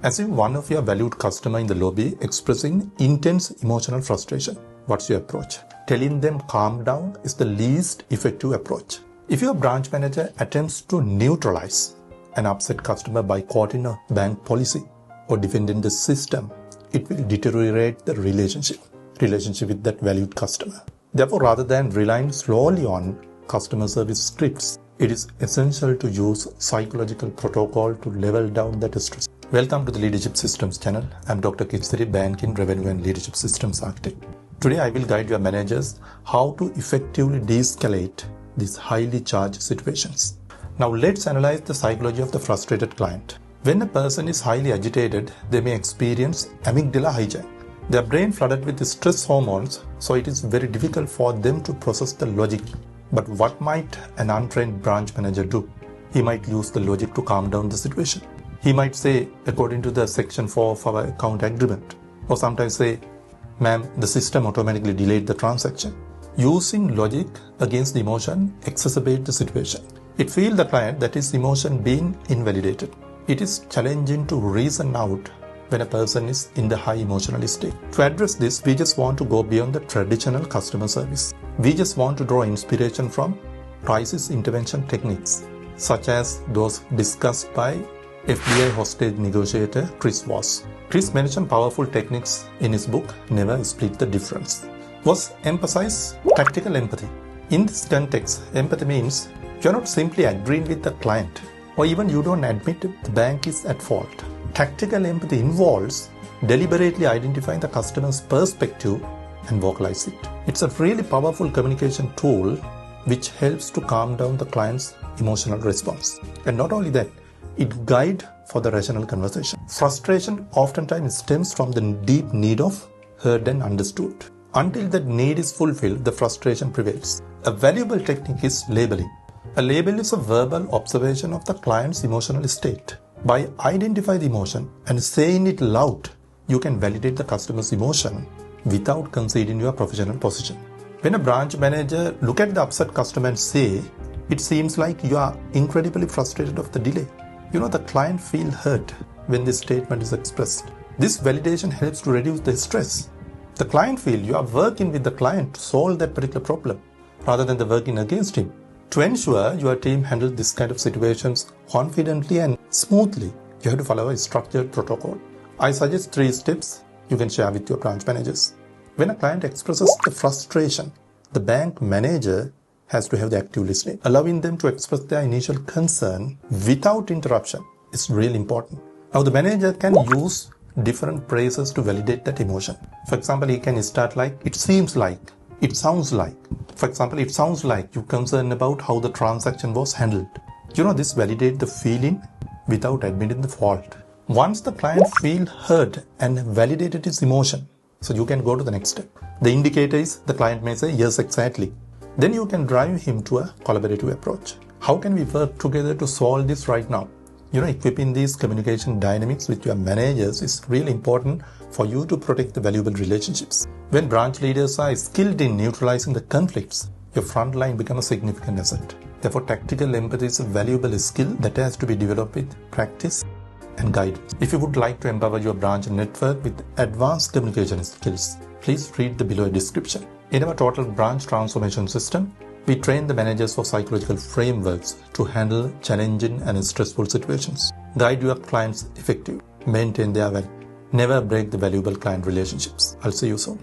As if one of your valued customer in the lobby expressing intense emotional frustration. What's your approach? Telling them calm down is the least effective approach. If your branch manager attempts to neutralize an upset customer by quoting a bank policy or defending the system, it will deteriorate the relationship with that valued customer. Therefore, rather than relying solely on customer service scripts, it is essential to use psychological protocol to level down that stress. Welcome to the Leadership Systems channel. I'm Dr. Kithsiri, Banking, Revenue and Leadership Systems Architect. Today I will guide your managers how to effectively de-escalate these highly charged situations. Now let's analyze the psychology of the frustrated client. When a person is highly agitated, they may experience amygdala hijack. Their brain flooded with stress hormones, so it is very difficult for them to process the logic. But what might an untrained branch manager do? He might use the logic to calm down the situation. He might say, according to the section 4 of our account agreement, or sometimes say, ma'am, the system automatically delayed the transaction. Using logic against the emotion exacerbates the situation. It feels the client that his emotion being invalidated. It is challenging to reason out when a person is in the high emotional state. To address this, we just want to go beyond the traditional customer service. We just want to draw inspiration from crisis intervention techniques, such as those discussed by H.V.A. hostage negotiator Chris Voss. Chris mentioned powerful techniques in his book, Never Split the Difference. Voss emphasized tactical empathy. In this context, empathy means you're not simply agreeing with the client, or even you don't admit the bank is at fault. Tactical empathy involves deliberately identifying the customer's perspective and vocalize it. It's a really powerful communication tool which helps to calm down the client's emotional response. And not only that, it guides for the rational conversation. Frustration oftentimes stems from the deep need of heard and understood. Until that need is fulfilled, the frustration prevails. A valuable technique is labeling. A label is a verbal observation of the client's emotional state. By identifying the emotion and saying it loud, you can validate the customer's emotion without conceding your professional position. When a branch manager look at the upset customer and say, it seems like you are incredibly frustrated of the delay. The client feels hurt when this statement is expressed. This validation helps to reduce the stress. The client feels you are working with the client to solve that particular problem rather than the working against him. To ensure your team handles this kind of situations confidently and smoothly, you have to follow a structured protocol. I suggest 3 steps you can share with your branch managers. When a client expresses the frustration, the bank manager has to have the active listening. Allowing them to express their initial concern without interruption is really important. Now the manager can use different phrases to validate that emotion. For example, he can start like, it seems like, it sounds like. For example, it sounds like you're concerned about how the transaction was handled. This validates the feeling without admitting the fault. Once the client feels heard and validated his emotion, so you can go to the next step. The indicator is the client may say, yes, exactly. Then you can drive him to a collaborative approach. How can we work together to solve this right now? Equipping these communication dynamics with your managers is really important for you to protect the valuable relationships. When branch leaders are skilled in neutralizing the conflicts, your frontline becomes a significant asset. Therefore, tactical empathy is a valuable skill that has to be developed with practice and guidance. If you would like to empower your branch network with advanced communication skills, please read the below description. In our total branch transformation system, we train the managers for psychological frameworks to handle challenging and stressful situations. Guide your clients effectively. Maintain their value. Never break the valuable client relationships. I'll see you soon.